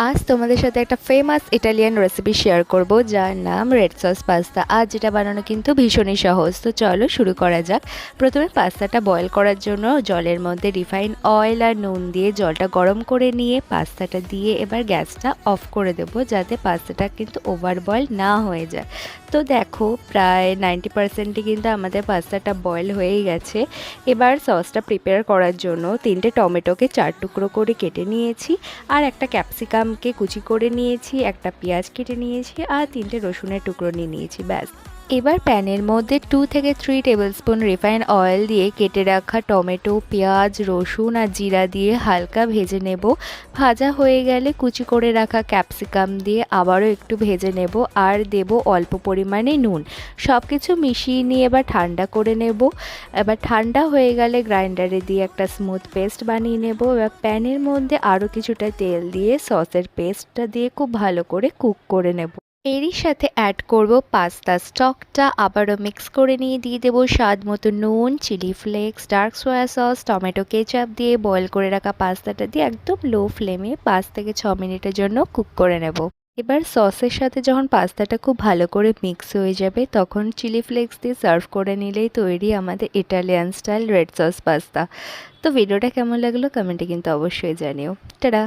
আজ তোমাদের সাথে একটা ফেমাস ইটালিয়ান রেসিপি শেয়ার করব, যার নাম রেড সস পাস্তা। আজ যেটা বানানো কিন্তু ভীষণই সহজ। তো চলো শুরু করা যাক। প্রথমে পাস্তাটা বয়েল করার জন্য জলের মধ্যে রিফাইন অয়েল আর নুন দিয়ে জলটা গরম করে নিয়ে পাস্তাটা দিয়ে এবার গ্যাসটা অফ করে দেব, যাতে পাস্তাটা কিন্তু ওভার বয়েল না হয়ে যায়। তো দেখো প্রায় 90% কিন্তু আমাদের পাস্তাটা বয়েল হয়েই গেছে। এবার সসটা প্রিপেয়ার করার জন্য 3টে টমেটোকে 4 টুকরো করে কেটে নিয়েছি, আর একটা ক্যাপসিকামকে কুচি করে নিয়েছি, একটা পেঁয়াজ কেটে নিয়েছি, আর 3টে রসুনের টুকরো নিয়ে নিয়েছি। ব্যাস। এবার প্যানের মধ্যে 2 থেকে 3 টেবিলস্পুন রিফাইন অয়েল দিয়ে কেটে রাখা টমেটো, পেঁয়াজ, রসুন আর জিরা দিয়ে হালকা ভেজে নেব। ভাজা হয়ে গেলে কুচি করে রাখা ক্যাপসিকাম দিয়ে আবারও একটু ভেজে নেব, আর দেব অল্প পরিমাণে নুন। সব কিছু মিশিয়ে নিয়ে এবার ঠান্ডা করে নেব। এবার ঠান্ডা হয়ে গেলে গ্রাইন্ডারে দিয়ে একটা স্মুথ পেস্ট বানিয়ে নেব। এবার প্যানের মধ্যে আরও কিছুটা তেল দিয়ে সসের পেস্টটা দিয়ে খুব ভালো করে কুক করে নেব। এরই সাথে অ্যাড করব পাস্তা স্টকটা, আবারও মিক্স করে নিয়ে দিয়ে দেবো স্বাদ মতো নুন, chilli flakes, dark soya sauce, tomato ketchup দিয়ে বয়েল করে রাখা পাস্তাটা দিয়ে একদম লো ফ্লেমে 5 থেকে 6 মিনিটের জন্য কুক করে নেব। এবার সসের সাথে যখন পাস্তাটা খুব ভালো করে মিক্স হয়ে যাবে, তখন চিলি ফ্লেক্স দিয়ে সার্ভ করে নিলেই তৈরি আমাদের Italian style red sauce pasta. তো ভিডিওটা কেমন লাগলো কমেন্টে কিন্তু অবশ্যই জানিও। টাটা।